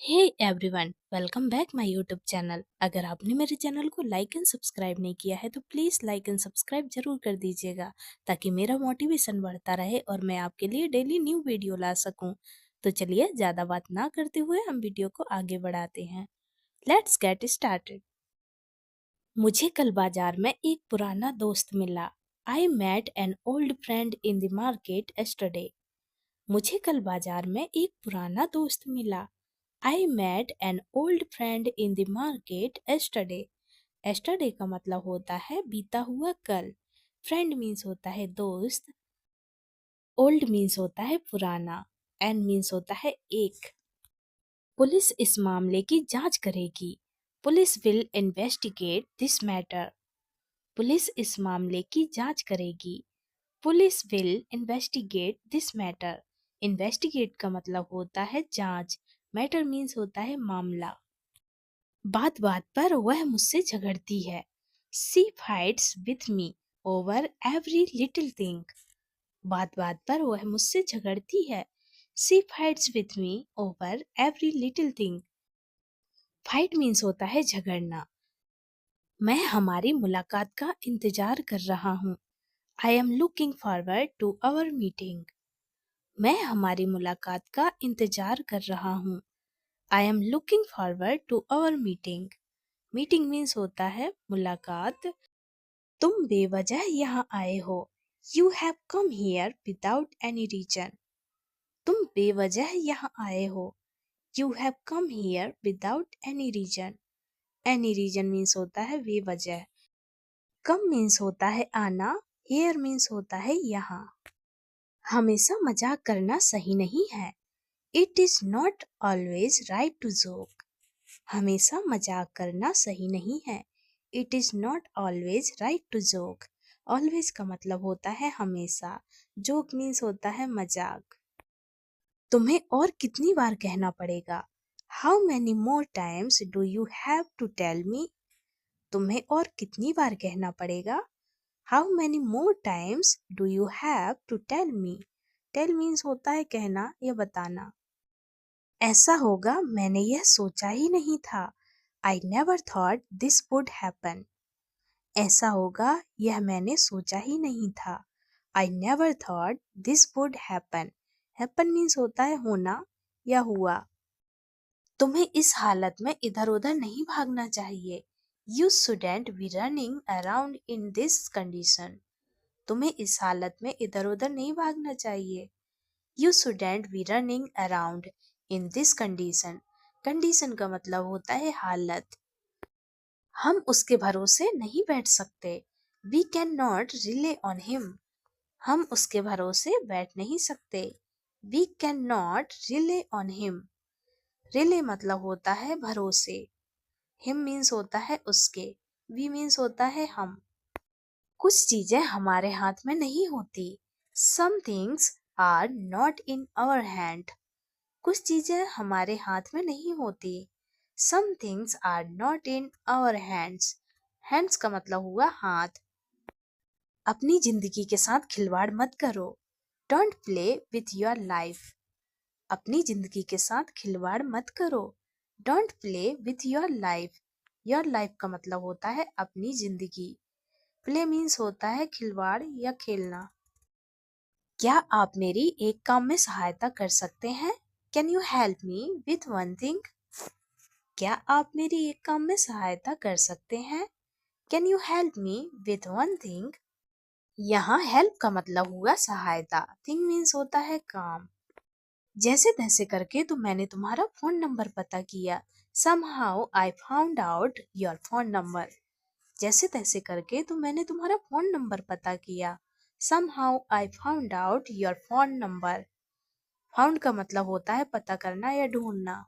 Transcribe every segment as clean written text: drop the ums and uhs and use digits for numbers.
Hey everyone, welcome back my YouTube channel. अगर आपने मेरे चैनल को लाइक एंड सब्सक्राइब नहीं किया है तो प्लीज़ लाइक एंड सब्सक्राइब जरूर कर दीजिएगा ताकि मेरा मोटिवेशन बढ़ता रहे और मैं आपके लिए डेली न्यू वीडियो ला सकूं। तो चलिए ज़्यादा बात ना करते हुए हम वीडियो को आगे बढ़ाते हैं। Let's get started. मुझे कल बाजार में एक पुराना दोस्त मिला। I met an old friend in the market yesterday. मुझे कल बाजार में एक पुराना दोस्त मिला। I met an old friend in the market yesterday. Yesterday का मतलब होता है बीता हुआ कल। फ्रेंड मीन्स होता है दोस्त। ओल्ड मीन्स होता है पुराना। एंड मीन्स होता है एक। पुलिस इस मामले की जांच करेगी। Police will investigate this matter. Police इस मामले की जांच करेगी। Police will investigate this matter. Investigate का मतलब होता है जांच। मैटर मीन्स होता है मामला। बात बात पर वह मुझसे झगड़ती है। She fights with me over every little thing. बात बात पर वह मुझसे झगड़ती है। She fights with me over every little thing. Fight means होता है झगड़ना। मैं हमारी मुलाकात का इंतजार कर रहा हूँ। I am looking forward to our meeting. मैं हमारी मुलाकात का इंतजार कर रहा हूँ। I am looking forward to our meeting. Meeting means होता है मुलाकात। तुम बेवजह यहाँ आए हो। You have come here without any reason. तुम बेवजह यहाँ आए हो। You have come here without any reason. Any reason means होता है बेवजह। कम मीन्स होता है आना। हियर मीन्स होता है यहाँ। हमेशा मजाक करना सही नहीं है। It is not always right to joke. हमेशा मजाक करना सही नहीं है। It is not always right to joke. Always का मतलब होता है हमेशा। जोक मीन्स होता है मजाक। तुम्हें और कितनी बार कहना पड़ेगा। How many more times do you have to tell me. तुम्हें और कितनी बार कहना पड़ेगा। How many more times do you have to tell me. Tell means होता है कहना या बताना। ऐसा होगा मैंने यह सोचा ही नहीं था। I never thought this would happen. ऐसा होगा यह मैंने सोचा ही नहीं था। I never thought this would happen. Happen means होता है होना या हुआ। तुम्हें इस हालत में इधर उधर नहीं भागना चाहिए। You shouldn't be running around in this condition. तुम्हें इस हालत में इधर उधर नहीं भागना चाहिए। You shouldn't be running around in this condition. Condition का मतलब होता है हालत। हम उसके भरोसे नहीं बैठ सकते। We can not rely on him. हम उसके भरोसे बैठ नहीं सकते। We can not rely on him. Rely मतलब होता है भरोसे। हिम मीन्स होता है उसके। वी मीन्स होता है हम। कुछ चीजें हमारे हाथ में नहीं होती। Some things are not in our hand. कुछ चीजें हमारे हाथ में नहीं होती। Some things are not in our hands. Hands का मतलब हुआ हाथ। अपनी जिंदगी के साथ खिलवाड़ मत करो। Don't play with your life. अपनी जिंदगी के साथ खिलवाड़ मत करो। Don't play with your life. Your life का मतलब होता है अपनी जिंदगी। प्ले मीन्स होता है खिलवाड़ या खेलना। क्या आप मेरी एक काम में सहायता कर सकते हैं। Can you help me with one thing. क्या आप मेरी एक काम में सहायता कर सकते हैं। Can you help me with one thing. यहाँ हेल्प का मतलब हुआ सहायता। थिंग मीन्स होता है काम। जैसे तैसे करके तो मैंने तुम्हारा फोन नंबर पता किया। Somehow I found out your phone number. जैसे तैसे करके तो मैंने तुम्हारा फोन नंबर पता किया। Somehow I found out your phone number. Found का मतलब होता है पता करना या ढूंढना।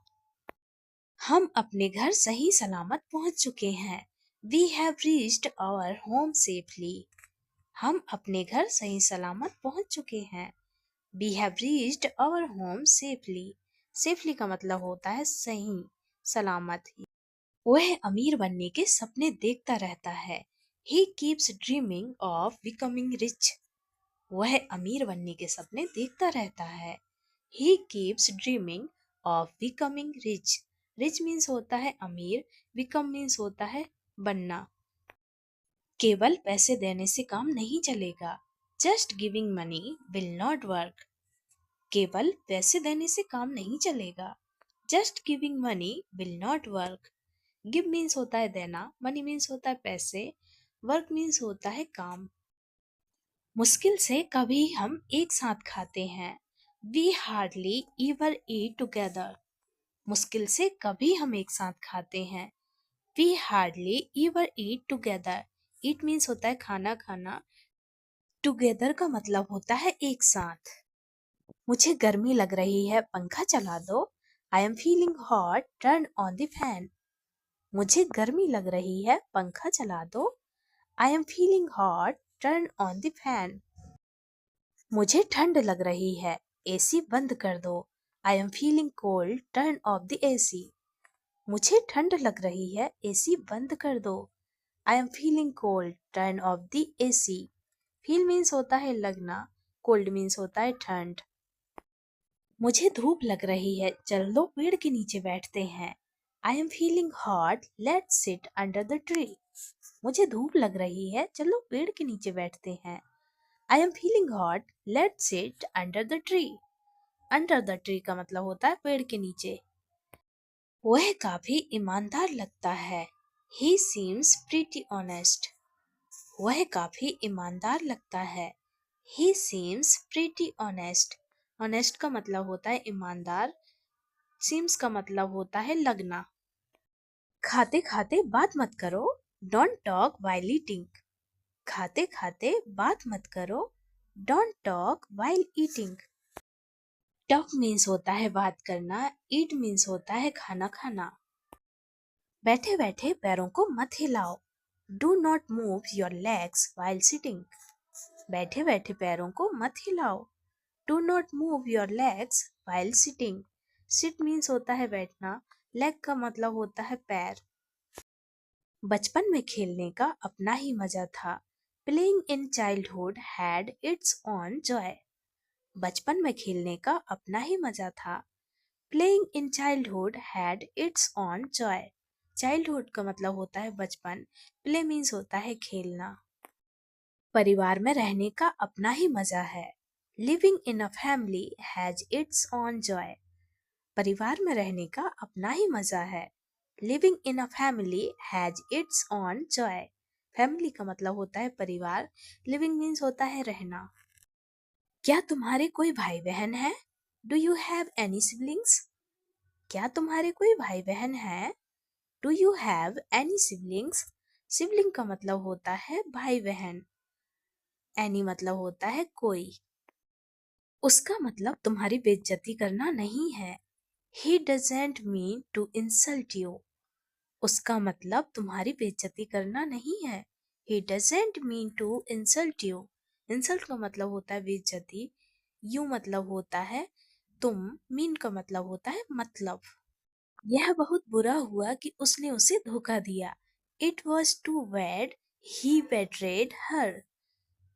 हम अपने घर सही सलामत पहुंच चुके हैं। We have reached our home safely. हम अपने घर सही सलामत पहुंच चुके हैं। We have reached our home safely. Safely का मतलब होता है सही सलामत। वह अमीर बनने के सपने देखता रहता है। He keeps dreaming of becoming rich. वह अमीर बनने के सपने देखता रहता है। He keeps dreaming of becoming rich. Rich means होता है अमीर, बिकम मीन्स होता है बनना। केवल पैसे देने से काम नहीं चलेगा। Just giving money will not work. केवल पैसे देने से काम नहीं चलेगा। Just giving money will not work. Give means होता है देना, मनी मीन्स होता है पैसे, वर्क मीन्स होता है काम। मुश्किल से कभी हम एक साथ खाते हैं। We hardly ever eat together. मुश्किल से कभी हम एक साथ खाते हैं। We hardly ever eat together. Eat means होता है खाना खाना, टुगेदर का मतलब होता है एक साथ। मुझे गर्मी लग रही है, पंखा चला दो। I am feeling hot, turn on the fan. मुझे गर्मी लग रही है, पंखा चला दो। I am feeling hot, turn on the fan. मुझे ठंड लग रही है, एसी बंद कर दो। I am feeling cold, turn off the AC. मुझे ठंड लग रही है, एसी बंद कर दो। I am feeling cold, turn off the AC. Feel means होता है लगना, कोल्ड मीन्स होता है ठंड। मुझे धूप लग रही है, चल दो पेड़ के नीचे बैठते हैं। I am feeling hot, let's sit under the tree. मुझे धूप लग रही है, चलो पेड़ के नीचे बैठते हैं। I am feeling hot, let's sit under the tree. Under the tree का मतलब होता है पेड़ के नीचे। वह काफी ईमानदार लगता है। ही सीम्स प्रीटी ऑनेस्ट। वह काफी ईमानदार लगता है। ही सीम्स प्रीटी ऑनेस्ट। ऑनेस्ट का मतलब होता है ईमानदार, सीम्स का मतलब होता है लगना। खाते खाते बात मत करो। Don't talk while eating. खाते खाते बात मत करो। Don't talk while eating. Talk means होता है बात करना, ईट मीन्स होता है खाना खाना। बैठे बैठे पैरों को मत हिलाओ। Do not move your legs while sitting. बैठे बैठे पैरों को मत हिलाओ। Do not move your legs while sitting. Sit means होता है बैठना, लेग का मतलब होता है पैर। बचपन में खेलने का अपना ही मजा था। Playing in childhood had its own Joy. बचपन में खेलने का अपना ही मजा था। Playing in childhood had its own Joy. Childhood का मतलब होता है बचपन, प्ले मीन्स होता है खेलना। परिवार में रहने का अपना ही मजा है। Living in a family has its own Joy. परिवार में रहने का अपना ही मजा है। Living in a family has its own Joy. Family का मतलब होता है परिवार, लिविंग मीन्स होता है रहना। क्या तुम्हारे कोई भाई बहन है? Do you have any siblings? क्या तुम्हारे कोई भाई बहन है? Do you have any siblings? Sibling का मतलब होता है भाई बहन, एनी मतलब होता है कोई। उसका मतलब तुम्हारी बेइज्जती करना नहीं है। He doesn't mean to insult you. उसका मतलब तुम्हारी बेइज्जती करना नहीं है। He doesn't mean to insult you. Insult का मतलब होता है बेइज्जती, यू मतलब होता है तुम, मीन का मतलब होता है मतलब। यह बहुत बुरा हुआ कि उसने उसे धोखा दिया। It was too bad he betrayed her.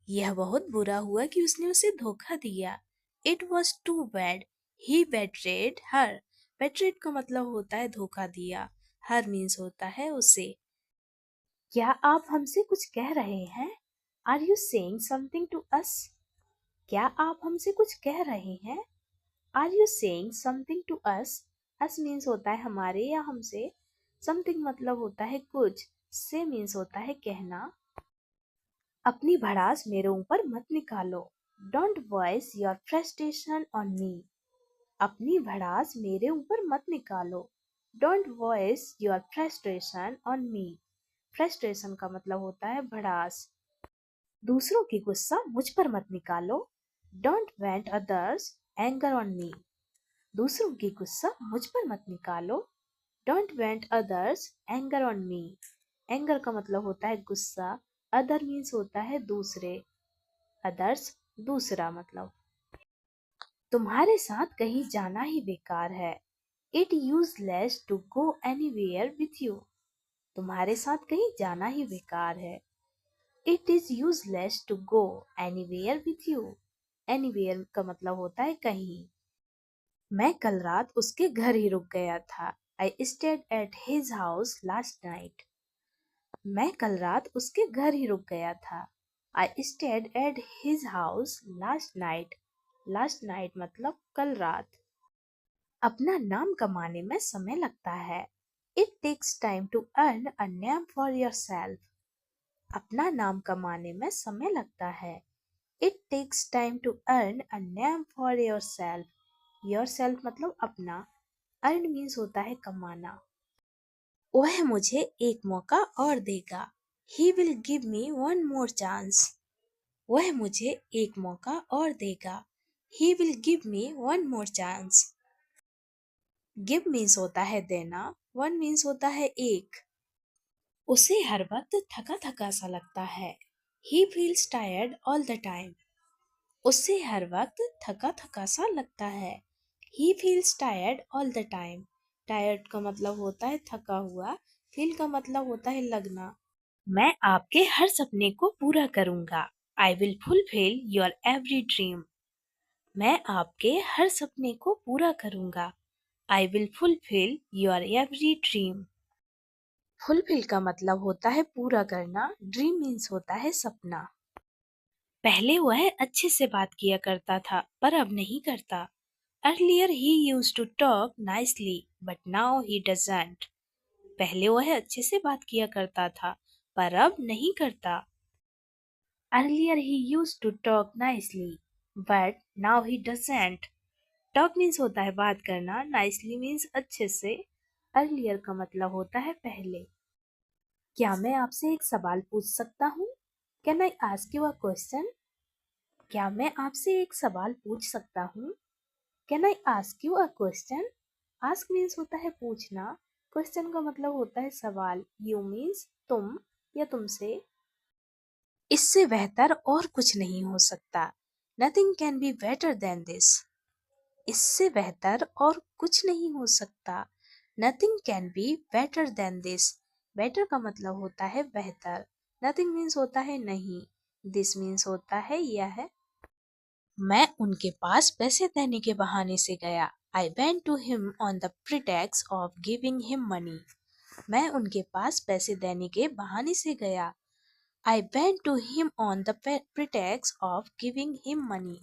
यह बहुत बुरा हुआ कि उसने उसे धोखा दिया। It was too bad he betrayed her. Betrayed का मतलब होता है धोखा दिया, her मीन्स होता है उसे। क्या आप हमसे कुछ कह रहे हैं? Are you saying something to us? क्या आप हमसे कुछ कह रहे हैं? Are you saying something to us? Us means होता है हमारे या हमसे, something मतलब होता है कुछ, से मीन्स होता है कहना। अपनी भड़ास मेरे ऊपर मत निकालो। Don't voice your frustration on me. अपनी भड़ास मेरे ऊपर मत निकालो। Don't voice your frustration on me. Frustration का मतलब होता है भड़ास। दूसरों की गुस्सा मुझ पर मत निकालो। Don't went others anger on me. दूसरों की गुस्सा मुझ पर मत निकालो। Don't went others anger on me. Anger का मतलब होता है गुस्सा, अदर मीन्स होता है दूसरे, अदर्स दूसरा मतलब। तुम्हारे साथ कहीं जाना ही बेकार है। It useless to go anywhere with you. तुम्हारे साथ कहीं जाना ही बेकार है। It is useless to go anywhere with you. Anywhere का मतलब होता है कहीं। मैं कल रात उसके घर ही रुक गया था। I stayed at his house last night. मैं कल रात उसके घर ही रुक गया था। I stayed at his house last night. Last night मतलब कल रात। अपना नाम कमाने में समय लगता है। It takes time to earn a name for your self. अपना नाम कमाने में समय लगता है। It takes time to earn a name for your self. Your self मतलब अपना। अर्न मीन्स होता है कमाना। वह मुझे एक मौका और देगा। He will give me one more chance. वह मुझे एक मौका और देगा। He will give me one more chance. Give means होता है देना। वन मीन्स होता है एक। उसे हर वक्त थका थका सा लगता है। He feels tired all the time. उसे हर वक्त थका थका सा लगता है। He feels tired all the time. Tired का मतलब होता है थका हुआ। फील का मतलब होता है लगना। मैं आपके हर सपने को पूरा करूंगा। I will fulfil your every dream. मैं आपके हर सपने को पूरा करूंगा। I will fulfil your every dream. Fulfil का मतलब होता है पूरा करना। ड्रीम मीन्स होता है सपना। पहले वह अच्छे से बात किया करता था पर अब नहीं करता। Earlier he used to talk nicely but now he doesn't. पहले वह अच्छे से बात किया करता था पर अब नहीं करता। Earlier he used to talk nicely but now he doesn't. Talk means होता है बात करना। नाइसली मीन्स अच्छे से। अर्लियर का मतलब होता है पहले। क्या मैं आपसे एक सवाल पूछ सकता हूँ? Can I ask you a question? क्या मैं आपसे एक सवाल पूछ सकता हूँ? Can I ask you a question? Ask means होता है पूछना। क्वेश्चन का मतलब होता है सवाल। यू मीन्स तुम या तुमसे। इससे बेहतर और कुछ नहीं हो सकता। Nothing can be better than this. इससे बेहतर और कुछ नहीं हो सकता। Nothing can be better than this. Better का मतलब होता है बेहतर। नथिंग मीन्स होता है नहीं। दिस मीन्स होता है यह। मैं उनके पास पैसे देने के बहाने से गया। I went to him on the pretext of giving him money. मैं उनके पास पैसे देने के बहाने से गया। I went to him on the pretext of giving him money.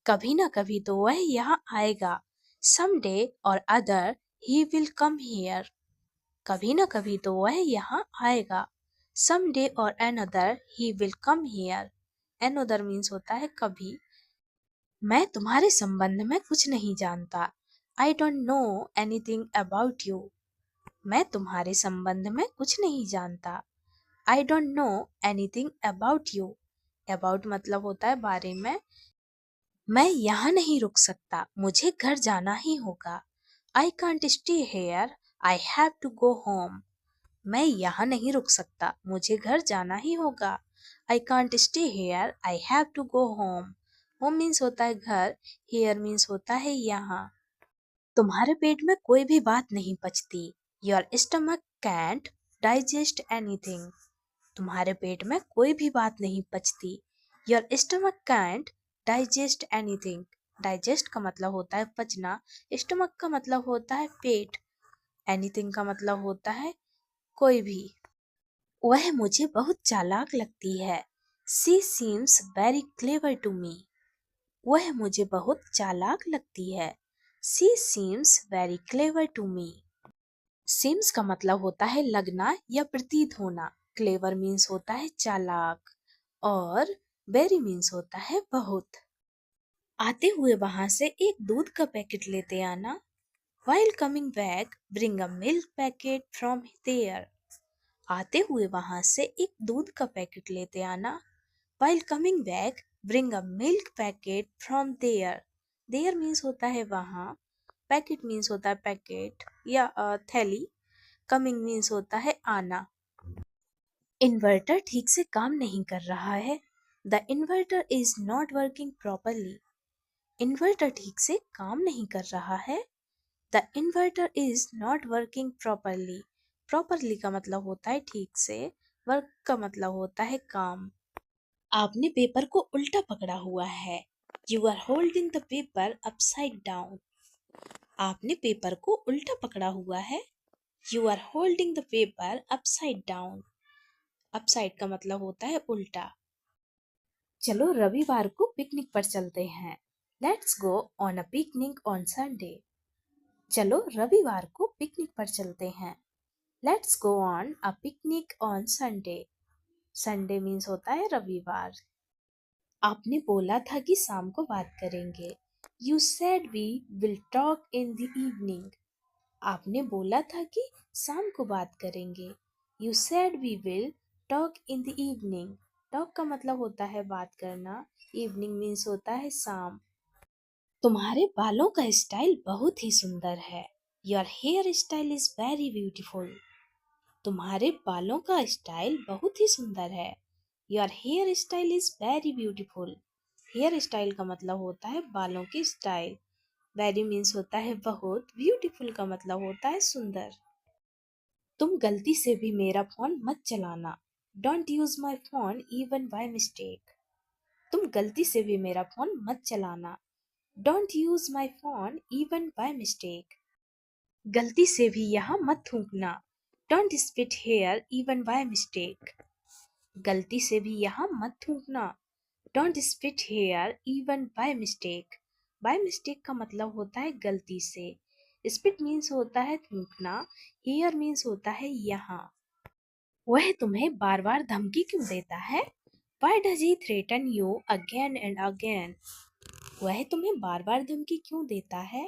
कभी ना कभी तो वह यहाँ आएगा। Some day or other he will come here. कभी ना कभी तो वह यहाँ आएगा। Some day or another he will come here. Another means होता है कभी। मैं तुम्हारे संबंध में कुछ नहीं जानता। I don't know anything about you. मैं तुम्हारे संबंध में कुछ नहीं जानता। I don't know anything about you. About मतलब होता है बारे में। मैं यहाँ नहीं रुक सकता। मुझे घर जाना ही होगा। I can't stay here. I have to go home. मैं यहाँ नहीं रुक सकता। मुझे घर जाना ही होगा। I can't stay here. I have to go home. Home means होता है घर। हेयर मीन्स होता है यहाँ। तुम्हारे पेट में कोई भी बात नहीं पचती। Your stomach can't digest anything. तुम्हारे पेट में कोई भी बात नहीं पचती। Your stomach can't digest anything. Digest का मतलब होता है पचना। स्टमक का मतलब होता है पेट। एनीथिंग का मतलब होता है कोई भी। वह मुझे बहुत चालाक लगती है। She seems very clever to me. वह मुझे बहुत चालाक लगती है। She seems very clever to me. Seems का मतलब होता है लगना या प्रतीत होना। क्लेवर मीन्स होता है चालाक। और वेरी मीन्स होता है बहुत। आते हुए वहां से एक दूध का पैकेट लेते आना। While coming back, bring a milk packet from there. आते हुए वहां से एक दूध का पैकेट लेते आना। While coming back, bring a milk packet from there. There means होता है वहाँ। पैकेट मीन्स होता है पैकेट या थैली। कमिंग मीन्स होता है आना। इन्वर्टर ठीक से काम नहीं कर रहा है। The inverter is not working properly. Inverter ठीक से काम नहीं कर रहा है। The inverter is not working properly. Properly का मतलब होता है ठीक से। वर्क का मतलब होता है काम। आपने पेपर को उल्टा पकड़ा हुआ है। You are holding the paper upside down. आपने पेपर को उल्टा पकड़ा हुआ है. You are holding the paper upside down. Upside का मतलब होता है उल्टा. चलो रविवार को पिकनिक पर चलते हैं. Let's go on a picnic on Sunday. चलो रविवार को पिकनिक पर चलते हैं. Let's go on a picnic on Sunday. Sunday means होता है रविवार. आपने बोला था कि शाम को बात करेंगे. You said we will talk in the evening. आपने बोला था कि शाम को बात करेंगे. You said we will talk in the evening. Talk का मतलब होता है बात करना. Evening means होता है शाम. तुम्हारे बालों का स्टाइल बहुत ही सुंदर है. Your hair style is very beautiful. तुम्हारे बालों का स्टाइल बहुत ही सुंदर है. Your hair style is very beautiful. Hair style का मतलब होता है बालों की स्टाइल. वेरी मीन्स होता है बहुत. ब्यूटीफुल का मतलब होता है सुंदर. तुम गलती से भी मेरा फोन मत चलाना. Don't use my phone even by mistake. तुम गलती से भी मेरा फोन मत चलाना. Don't use my phone even by mistake. गलती से भी यहाँ मत थूकना. Don't spit here even by mistake. गलती से भी यहाँ मत थूकना. Don't spit here even by mistake. By mistake का मतलब होता है गलती से. स्पिट मीन्स होता है थूकना. हेयर मीन्स होता है यहाँ. वह तुम्हें बार बार धमकी क्यों देता है? Why does he threaten you again and again? वह तुम्हें बार बार धमकी क्यों देता है?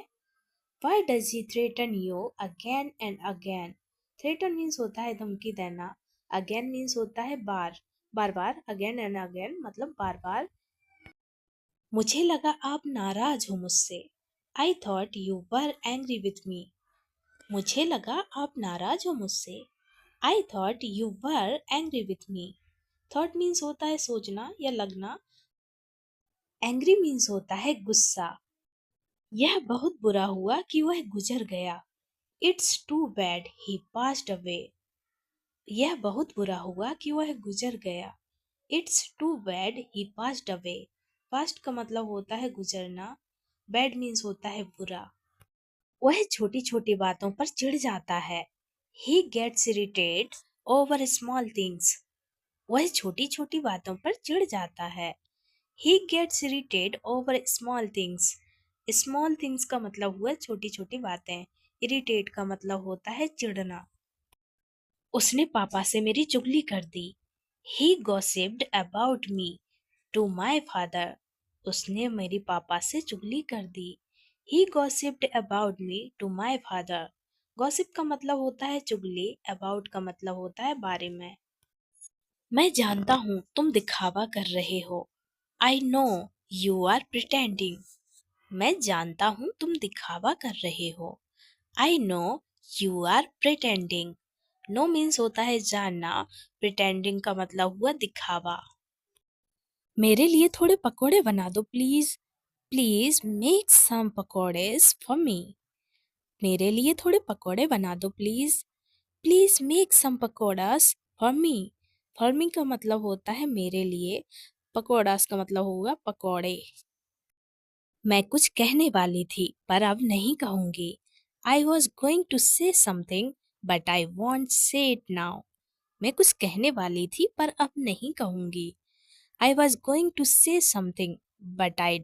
Why does he threaten you again and again? Threaten means होता है धमकी देना. Again means होता है बार. बार बार. Again and again मतलब बार बार. मुझे लगा आप नाराज हो मुझसे. I thought you were angry with me. मुझे लगा आप नाराज हो मुझसे. I thought you were angry with me. Thought means होता है सोचना या लगना. Angry means होता है गुस्सा. यह बहुत बुरा हुआ कि वह गुजर गया. It's too bad he passed away. यह बहुत बुरा हुआ कि वह गुजर गया. It's too bad he passed away. Past का मतलब होता है गुजरना. Bad means होता है बुरा. वह छोटी छोटी बातों पर चिढ़ जाता है. He gets irritated over small things. वह छोटी छोटी बातों पर चिढ़ जाता है. He gets irritated over small things. Small things का मतलब हुआ छोटी छोटी बातें. Irritate का मतलब होता है चिढ़ना. उसने पापा से मेरी चुगली कर दी. He gossiped about me to my father. उसने मेरी पापा से चुगली कर दी. He gossiped about me to my father. Gossip का मतलब होता है चुगली. About का मतलब होता है बारे में. मैं जानता हूँ तुम दिखावा कर रहे हो. I know you are pretending. मैं जानता हूँ तुम दिखावा कर रहे हो. I know you are pretending. No means होता है जानना. Pretending का मतलब हुआ दिखावा. मेरे लिए थोड़े पकोड़े बना दो please. Please make some pakoras for me. मेरे लिए थोड़े पकोड़े बना दो please. Please make some pakoras for me. For me का मतलब होता है मेरे लिए. पकोड़ास का मतलब होगा पकोड़े. मैं कुछ कहने वाली थी पर अब नहीं कहूंगी. I was going to say something but I won't say it now. मैं कुछ कहने वाली थी पर अब नहीं कहूंगी. I was going to say something but I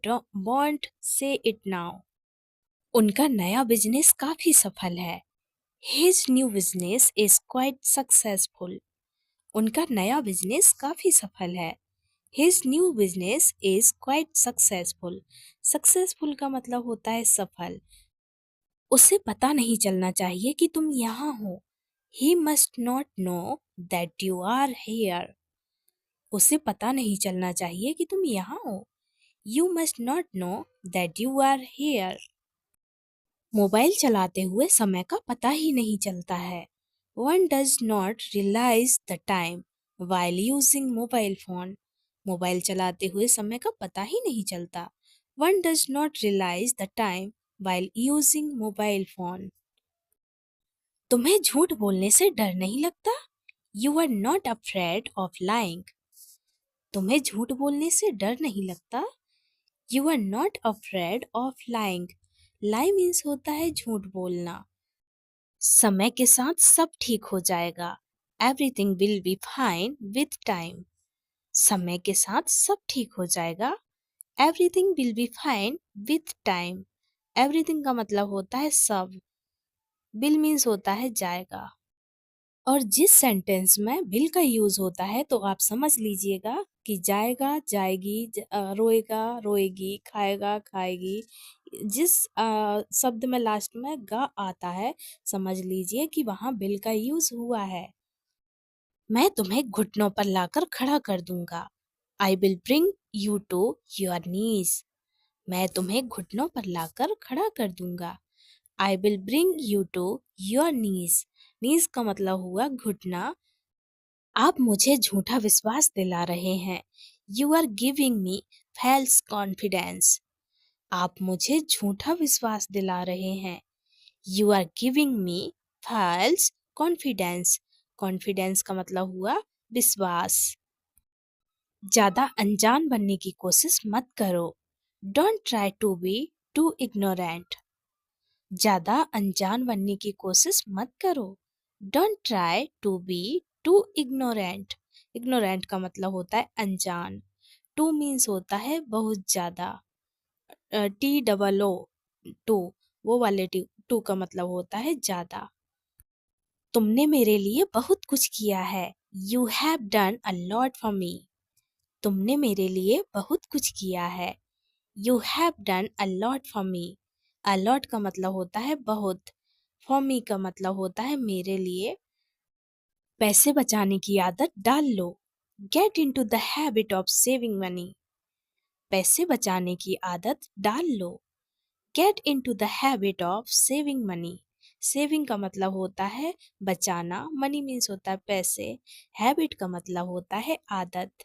won't say it now. उनका नया बिजनेस काफी सफल है. His new business is quite successful. उनका नया बिजनेस काफी सफल है. His new business is quite successful. Successful का मतलब होता है सफल. उसे पता नहीं चलना चाहिए कि तुम यहाँ हो. He must not know that you are here. उसे पता नहीं चलना चाहिए कि तुम यहाँ हो. You must not know that you are here. Mobile चलाते हुए समय का पता ही नहीं चलता है. One does not realize the time while using mobile phone. Mobile चलाते हुए समय का पता ही नहीं चलता. One does not realize the time while using mobile phone. तुम्हें झूठ बोलने से डर नहीं लगता? You are not afraid of lying. तुम्हें झूठ बोलने से डर नहीं लगता? You are not afraid of lying. Lie means होता है झूठ बोलना। समय के साथ सब ठीक हो जाएगा। Everything will be fine with time. समय के साथ सब ठीक हो जाएगा। Everything will be fine with time. Everything का मतलब होता है सब। विल मीन्स होता है जाएगा। और जिस सेंटेंस में विल का यूज होता है तो आप समझ लीजिएगा कि जाएगा, जाएगी, रोएगा, रोएगी, खाएगा, खाएगी। जिस शब्द में लास्ट में गा आता है समझ लीजिए कि वहाँ विल का यूज हुआ है। मैं तुम्हें घुटनों पर लाकर खड़ा कर दूंगा। I will bring you to your knees. मैं तुम्हें घुटनों पर लाकर खड़ा कर दूंगा। I will bring you to your knees. Knees का मतलब हुआ घुटना। आप मुझे झूठा विश्वास दिला रहे हैं। You are giving me false confidence. आप मुझे झूठा विश्वास दिला रहे हैं। You are giving me false confidence. Confidence का मतलब हुआ विश्वास। ज्यादा अनजान बनने की कोशिश मत करो। Don't try to be too ignorant. ज्यादा अनजान बनने की कोशिश मत करो। Don't try to be too ignorant. Ignorant का मतलब होता है अनजान। टू मीन्स होता है बहुत ज्यादा। टी डबल ओ टू, वो वाले टू का मतलब होता है ज्यादा। तुमने मेरे लिए बहुत कुछ किया है। You have done a lot for me. तुमने मेरे लिए बहुत कुछ किया है। You have done a lot for me. A lot का मतलब होता है बहुत। फॉर मी का मतलब होता है मेरे लिए। पैसे बचाने की आदत डाल लो। Get into the habit of saving money. पैसे बचाने की आदत डाल लो। Get into the habit of saving money. Saving का मतलब होता है बचाना। मनी मीन्स होता है पैसे। हैबिट का मतलब होता है आदत।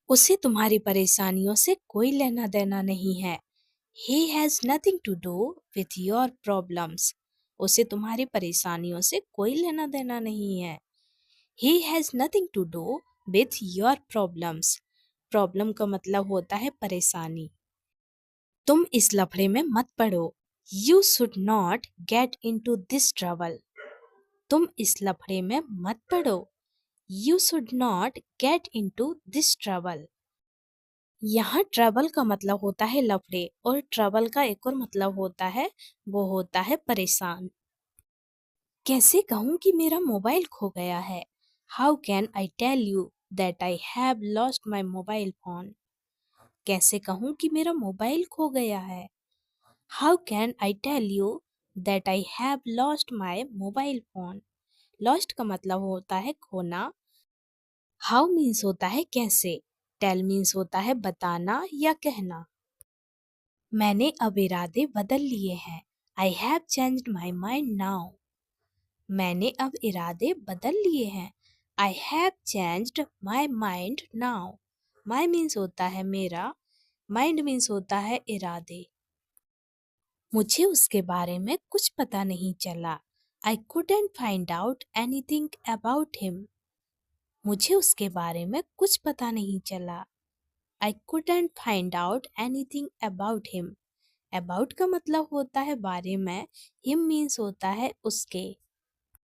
उसे तुम्हारी परेशानियों से कोई लेना देना नहीं है। He has nothing to do with your problems. उसे तुम्हारी परेशानियों से कोई लेना देना नहीं है। He has nothing to do with your problems. Problem का मतलब होता है परेशानी। तुम इस लफड़े में मत पड़ो। You should not get into this trouble. तुम इस लफड़े में मत पड़ो। You should not get into this trouble. यहाँ ट्रबल का मतलब होता है लफड़े और ट्रबल का एक और मतलब होता है वो होता है परेशान। कैसे कहूँ कि मेरा मोबाइल खो गया है। How can I tell you that I have lost my mobile phone. कैसे कहूँ कि मेरा मोबाइल खो गया है। How can I tell you that I have lost my mobile phone. Lost का मतलब होता है खोना। हाउ मीन्स होता है कैसे। टेल मीन्स होता है बताना या कहना। मैंने अब इरादे बदल लिए हैं। I have changed my mind now. मैंने अब इरादे बदल लिए हैं। I have changed my mind now. My means होता है मेरा। माइंड मीन्स होता है इरादे। मुझे उसके बारे में कुछ पता नहीं चला। आई couldn't find out anything about him. मुझे उसके बारे में कुछ पता नहीं चला। आई couldn't find out anything about him. About का मतलब होता है बारे में। हिम मीन्स होता है उसके।